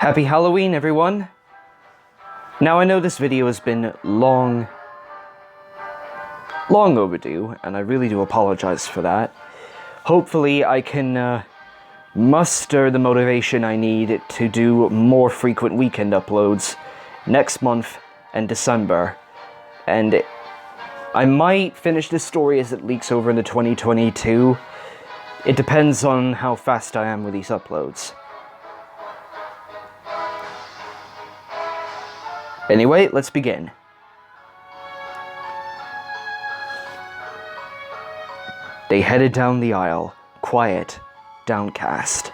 Happy Halloween, everyone! Now I know this video has been long overdue, and I really do apologize for that. Hopefully I can muster the motivation I need to do more frequent weekend uploads next month and December. And I might finish this story as it leaks over into 2022. It depends on how fast I am with these uploads. Anyway, let's begin. They headed down the aisle, quiet, downcast.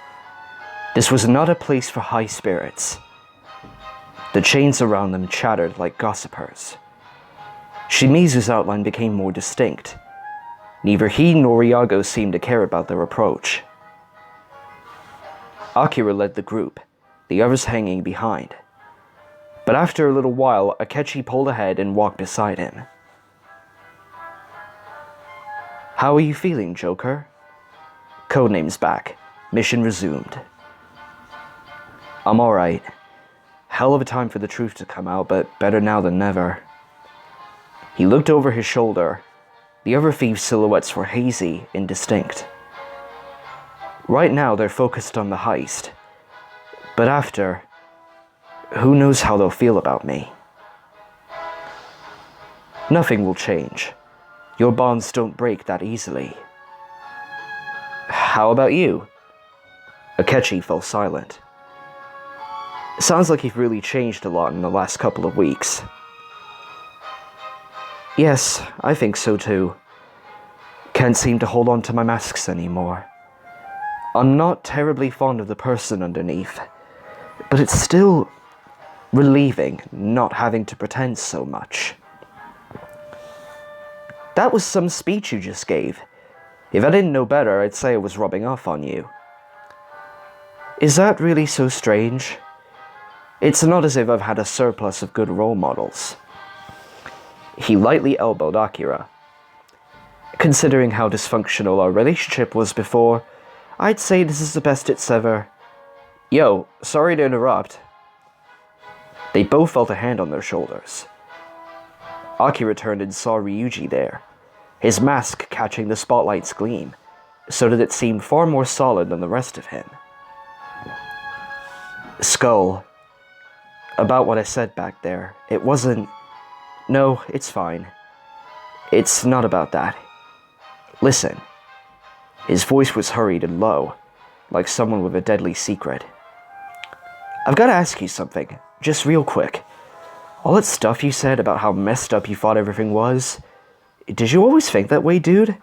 This was not a place for high spirits. The chains around them chattered like gossipers. Shimizu's outline became more distinct. Neither he nor Iago seemed to care about their approach. Akira led the group, the others hanging behind. But after a little while, Akechi pulled ahead and walked beside him. "How are you feeling, Joker?" Codenames back. Mission resumed. "I'm alright. Hell of a time for the truth to come out, but better now than never." He looked over his shoulder. The other thieves' silhouettes were hazy, indistinct. Right now they're focused on the heist. But after, who knows how they'll feel about me? Nothing will change. Your bonds don't break that easily. How about you? Akechi fell silent. Sounds like you've really changed a lot in the last couple of weeks. Yes, I think so too. Can't seem to hold on to my masks anymore. I'm not terribly fond of the person underneath, but it's still relieving not having to pretend so much. That was some speech you just gave. If I didn't know better, I'd say I was rubbing off on you. Is that really so strange? It's not as if I've had a surplus of good role models. He lightly elbowed Akira. Considering how dysfunctional our relationship was before, I'd say this is the best it's ever. Yo, sorry to interrupt. They both felt a hand on their shoulders. Akira turned and saw Ryuji there, his mask catching the spotlight's gleam, so that it seemed far more solid than the rest of him. Skull. About what I said back there, it wasn't... No, it's fine. It's not about that. Listen. His voice was hurried and low, like someone with a deadly secret. I've got to ask you something, just real quick. All that stuff you said about how messed up you thought everything was, did you always think that way, dude?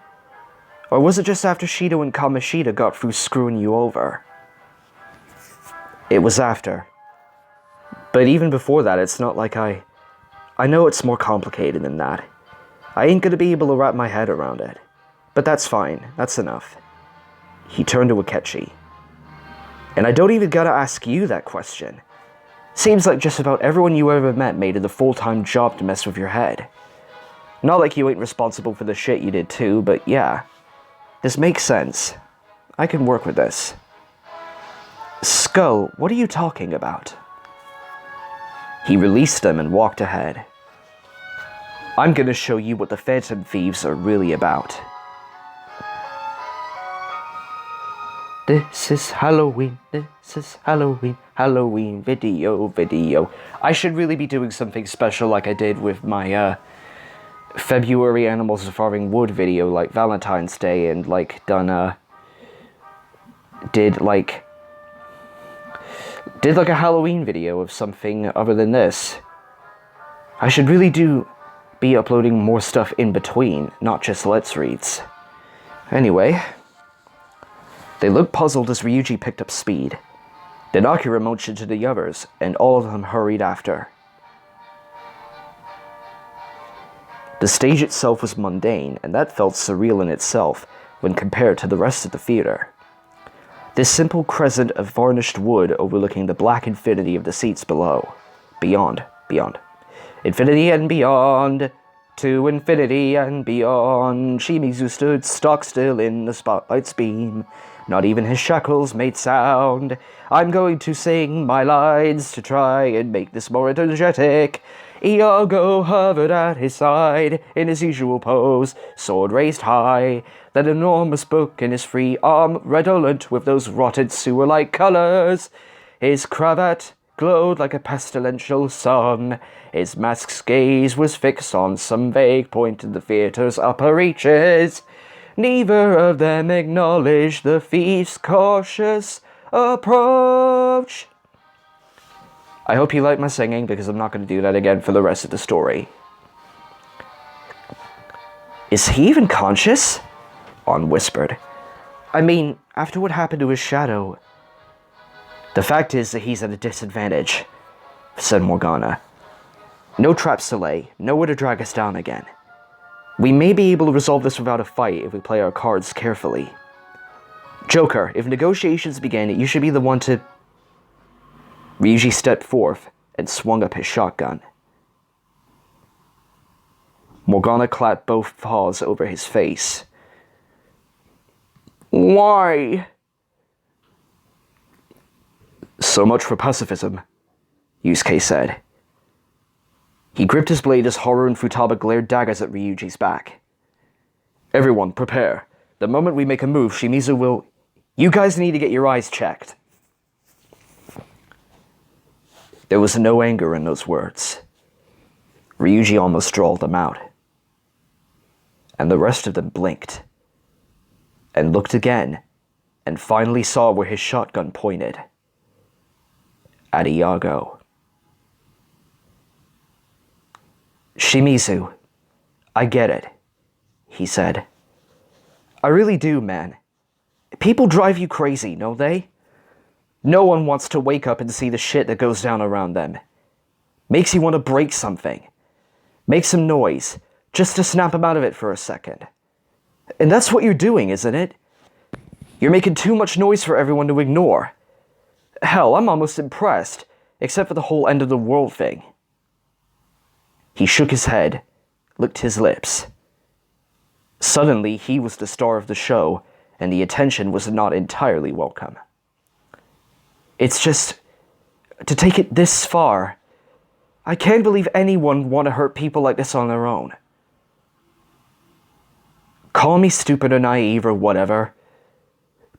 Or was it just after Shido and Kamoshida got through screwing you over? It was after. But even before that, it's not like I know it's more complicated than that. I ain't gonna be able to wrap my head around it. But that's fine, that's enough. He turned to Akechi. And I don't even gotta ask you that question. Seems like just about everyone you ever met made it a full-time job to mess with your head. Not like you ain't responsible for the shit you did too, but yeah. This makes sense. I can work with this. Skull, what are you talking about? He released them and walked ahead. I'm gonna show you what the Phantom Thieves are really about. This is Halloween, Halloween video. I should really be doing something special like I did with my, February Animals Farming Wood video, like Valentine's Day, and, like, did like a Halloween video of something other than this. I should really be uploading more stuff in between, not just Let's Reads. Anyway... They looked puzzled as Ryuji picked up speed. Then Akira motioned to the others, and all of them hurried after. The stage itself was mundane, and that felt surreal in itself when compared to the rest of the theater. This simple crescent of varnished wood overlooking the black infinity of the seats below. Beyond. Infinity and beyond. To infinity and beyond, Shimizu stood stock still in the spotlight's beam. Not even his shackles made sound. I'm going to sing my lines to try and make this more energetic. Iago hovered at his side in his usual pose, sword raised high. That enormous book in his free arm, redolent with those rotted sewer-like colors. His cravat glowed like a pestilential sun. His mask's gaze was fixed on some vague point in the theater's upper reaches. Neither of them acknowledged the thief's cautious approach. I hope you like my singing, because I'm not going to do that again for the rest of the story. Is he even conscious? On whispered. I mean, after what happened to his shadow... The fact is that he's at a disadvantage, said Morgana. No traps to lay, nowhere to drag us down again. We may be able to resolve this without a fight if we play our cards carefully. Joker, if negotiations begin, you should be the one to... Ryuji stepped forth and swung up his shotgun. Morgana clapped both paws over his face. Why? So much for pacifism, Yusuke said. He gripped his blade as Haru and Futaba glared daggers at Ryuji's back. Everyone, prepare. The moment we make a move, Shimizu will... You guys need to get your eyes checked. There was no anger in those words. Ryuji almost drawled them out. And the rest of them blinked. And looked again, and finally saw where his shotgun pointed. At Iago. Shimizu, I get it, he said. I really do, man. People drive you crazy, don't they? No one wants to wake up and see the shit that goes down around them. Makes you want to break something. Make some noise, just to snap them out of it for a second. And that's what you're doing, isn't it? You're making too much noise for everyone to ignore. Hell, I'm almost impressed, except for the whole end of the world thing. He shook his head, licked his lips. Suddenly, he was the star of the show, and the attention was not entirely welcome. It's just, to take it this far, I can't believe anyone would want to hurt people like this on their own. Call me stupid or naive or whatever,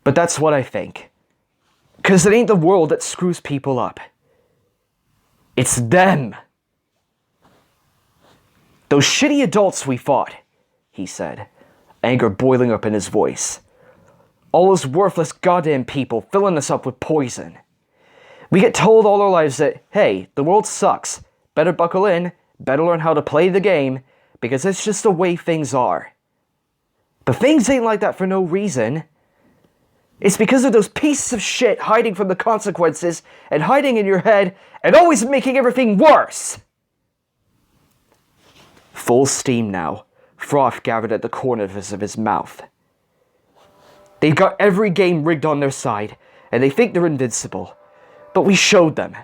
but that's what I think. 'Cause it ain't the world that screws people up. It's them. Those shitty adults we fought, he said, anger boiling up in his voice. All those worthless goddamn people filling us up with poison. We get told all our lives that, hey, the world sucks. Better buckle in, better learn how to play the game, because it's just the way things are. But things ain't like that for no reason. It's because of those pieces of shit hiding from the consequences and hiding in your head and always making everything worse. Full steam now, froth gathered at the corners of his mouth. They've got every game rigged on their side, and they think they're invincible. But we showed them.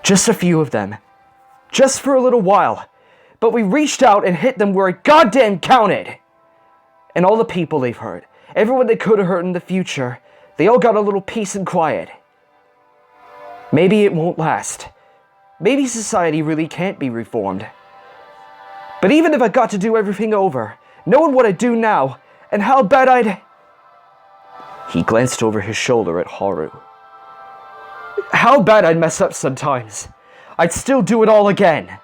Just a few of them. Just for a little while. But we reached out and hit them where it goddamn counted. And all the people they've hurt, everyone they could have hurt in the future, they all got a little peace and quiet. Maybe it won't last. Maybe society really can't be reformed. But even if I got to do everything over, knowing what I do now, and how bad I'd... He glanced over his shoulder at Haru. How bad I'd mess up sometimes. I'd still do it all again.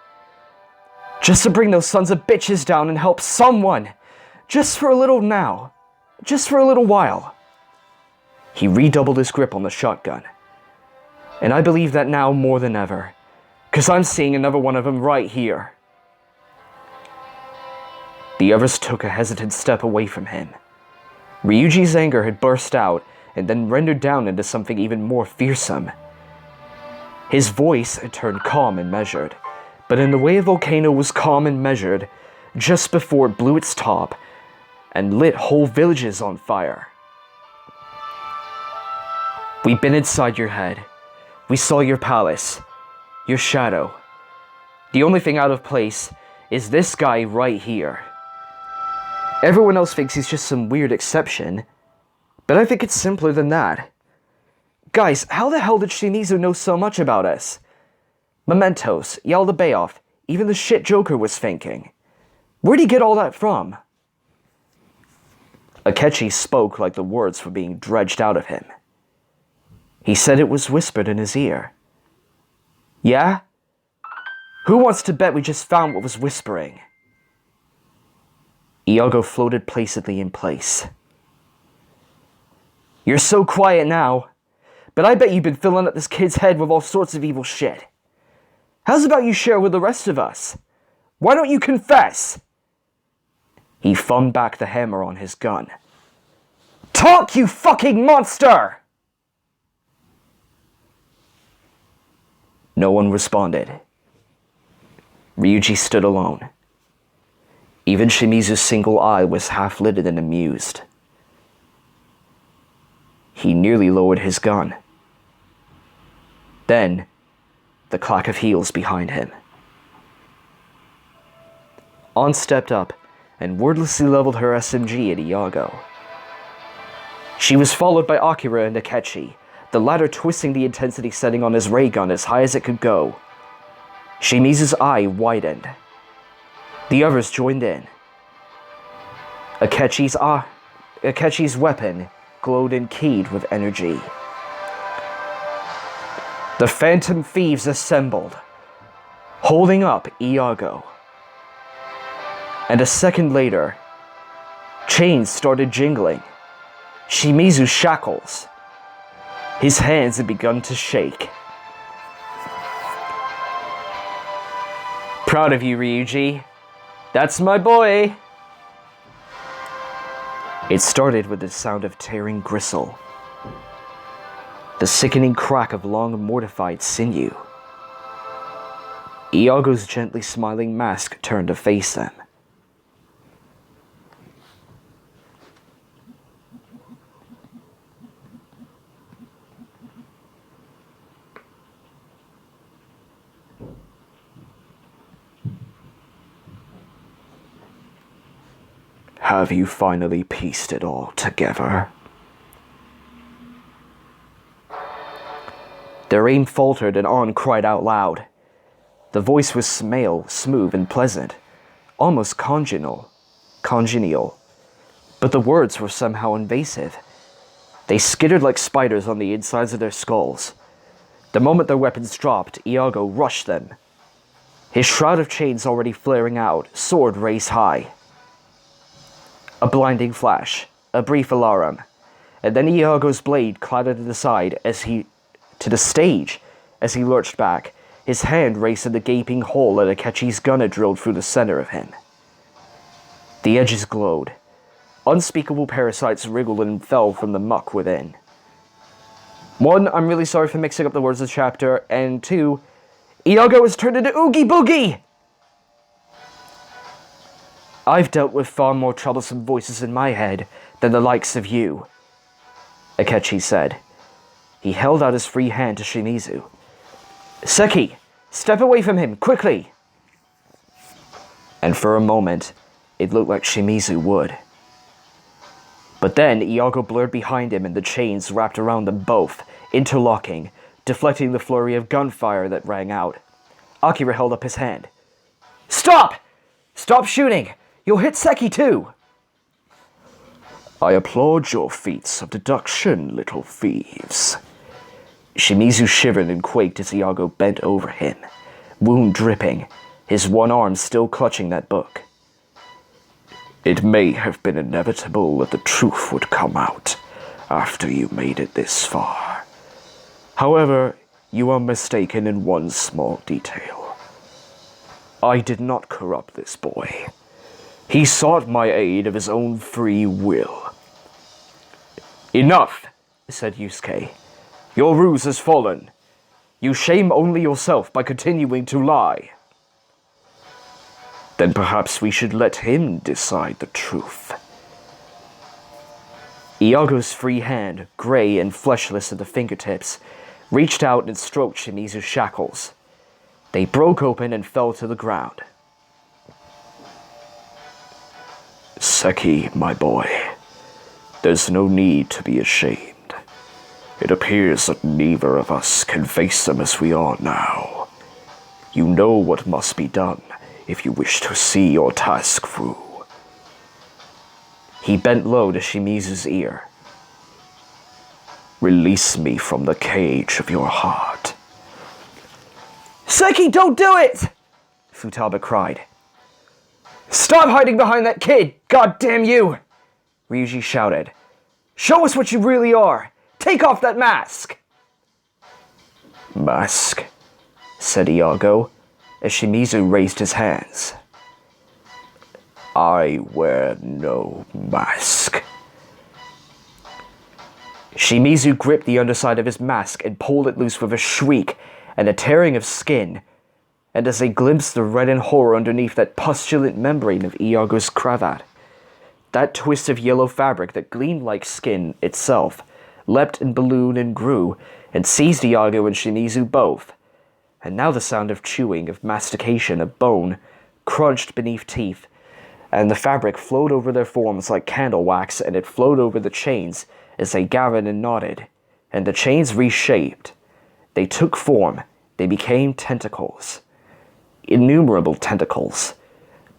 Just to bring those sons of bitches down and help someone. Just for a little now. Just for a little while. He redoubled his grip on the shotgun. And I believe that now more than ever. 'Cause I'm seeing another one of them right here. The others took a hesitant step away from him. Ryuji's anger had burst out and then rendered down into something even more fearsome. His voice had turned calm and measured, but in the way a volcano was calm and measured, just before it blew its top and lit whole villages on fire. We've been inside your head. We saw your palace, your shadow. The only thing out of place is this guy right here. Everyone else thinks he's just some weird exception, but I think it's simpler than that. Guys, how the hell did Shimizu know so much about us? Mementos, Yalda Bayoff, even the shit Joker was thinking. Where'd he get all that from? Akechi spoke like the words were being dredged out of him. He said it was whispered in his ear. Yeah? Who wants to bet we just found what was whispering? Iago floated placidly in place. You're so quiet now, but I bet you've been filling up this kid's head with all sorts of evil shit. How's about you share with the rest of us? Why don't you confess? He thumbed back the hammer on his gun. Talk, you fucking monster! No one responded. Ryuji stood alone. Even Shimizu's single eye was half-lidded and amused. He nearly lowered his gun. Then, the clack of heels behind him. On stepped up and wordlessly leveled her SMG at Iago. She was followed by Akira and Akechi, the latter twisting the intensity setting on his ray gun as high as it could go. Shimizu's eye widened. The others joined in. Akechi's weapon glowed and keyed with energy. The Phantom Thieves assembled, holding up Iago. And a second later, chains started jingling. Shimizu's shackles. His hands had begun to shake. Proud of you, Ryuji. That's my boy! It started with the sound of tearing gristle. The sickening crack of long mortified sinew. Iago's gently smiling mask turned to face them. Have you finally pieced it all together? Their aim faltered and On cried out loud. The voice was male, smooth and pleasant, almost congenial, but the words were somehow invasive. They skittered like spiders on the insides of their skulls. The moment their weapons dropped, Iago rushed them. His shroud of chains already flaring out, sword raised high. A blinding flash, a brief alarum, and then Iago's blade clattered to the stage as he lurched back, his hand raced at the gaping hole that Akechi's gun had drilled through the center of him. The edges glowed. Unspeakable parasites wriggled and fell from the muck within. 1, I'm really sorry for mixing up the words of the chapter, and 2, Iago has turned into Oogie Boogie! I've dealt with far more troublesome voices in my head than the likes of you, Akechi said. He held out his free hand to Shimizu. Seki, step away from him, quickly! And for a moment, it looked like Shimizu would. But then Iago blurred behind him and the chains wrapped around them both, interlocking, deflecting the flurry of gunfire that rang out. Akira held up his hand. Stop! Stop shooting! You'll hit Seki too! I applaud your feats of deduction, little thieves. Shimizu shivered and quaked as Iago bent over him, wound dripping, his one arm still clutching that book. It may have been inevitable that the truth would come out after you made it this far. However, you are mistaken in one small detail. I did not corrupt this boy. He sought my aid of his own free will. Enough, said Yusuke. Your ruse has fallen. You shame only yourself by continuing to lie. Then perhaps we should let him decide the truth. Iago's free hand, gray and fleshless at the fingertips, reached out and stroked Shimizu's shackles. They broke open and fell to the ground. Seki, my boy, there's no need to be ashamed. It appears that neither of us can face them as we are now. You know what must be done if you wish to see your task through. He bent low to Shimizu's ear. Release me from the cage of your heart. Seki, don't do it! Futaba cried. Stop hiding behind that kid, god damn you! Ryuji shouted. Show us what you really are! Take off that mask! Mask, said Iago, as Shimizu raised his hands. I wear no mask. Shimizu gripped the underside of his mask and pulled it loose with a shriek and a tearing of skin, and as they glimpsed the reddened horror underneath that pustulant membrane of Iago's cravat, that twist of yellow fabric that gleamed like skin itself leapt and ballooned and grew and seized Iago and Shimizu both, and now the sound of chewing, of mastication, of bone, crunched beneath teeth, and the fabric flowed over their forms like candle wax, and it flowed over the chains as they gathered and knotted, and the chains reshaped. They took form, they became tentacles. Innumerable tentacles.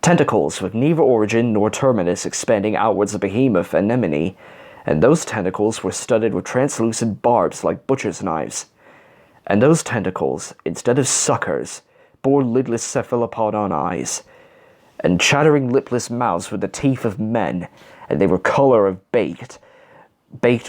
Tentacles with neither origin nor terminus expanding outwards a behemoth anemone, and those tentacles were studded with translucent barbs like butcher's knives. And those tentacles, instead of suckers, bore lidless cephalopodon eyes, and chattering lipless mouths with the teeth of men, and they were color of baked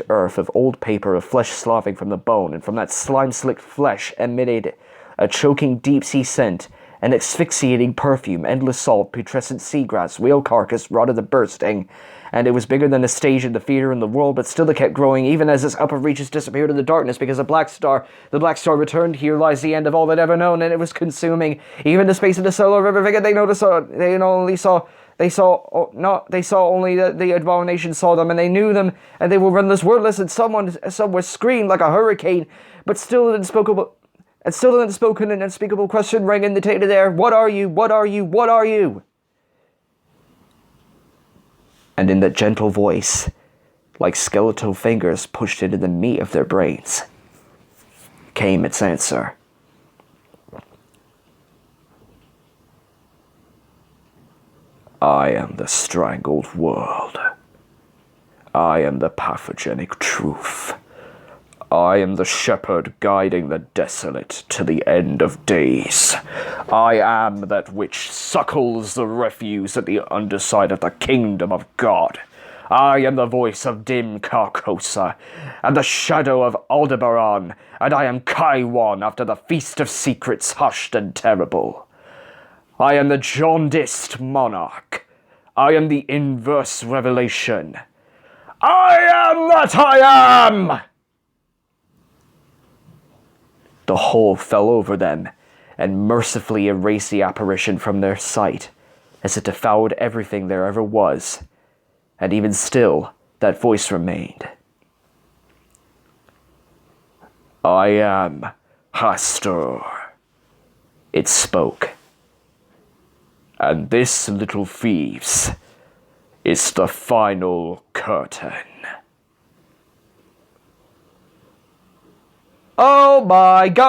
earth, of old paper, of flesh sloughing from the bone, and from that slime-slicked flesh emitted a choking deep-sea scent, an asphyxiating perfume, endless salt, putrescent seagrass, whale carcass rotted to bursting, and it was bigger than a stage in the theater in the world, but still it kept growing, even as its upper reaches disappeared in the darkness, because the black star returned. Here lies the end of all that ever known, and it was consuming. Even the space of the solar river figure they saw only the abomination saw them, and they knew them, and they were runless, wordless, and somewhere screamed like a hurricane, but still an unspoken and unspeakable question rang in the tainted air. What are you? What are you? What are you? And in that gentle voice, like skeletal fingers pushed into the meat of their brains, came its answer. I am the strangled world. I am the pathogenic truth. I am the shepherd guiding the desolate to the end of days. I am that which suckles the refuse at the underside of the kingdom of God. I am the voice of dim Carcosa, and the shadow of Aldebaran, and I am Kaiwan after the feast of secrets hushed and terrible. I am the jaundiced monarch. I am the inverse revelation. I am that I am! The whole fell over them, and mercifully erased the apparition from their sight, as it devoured everything there ever was, and even still, that voice remained. I am Hastur. It spoke. And this, little thieves, is the final curtain. Oh my God!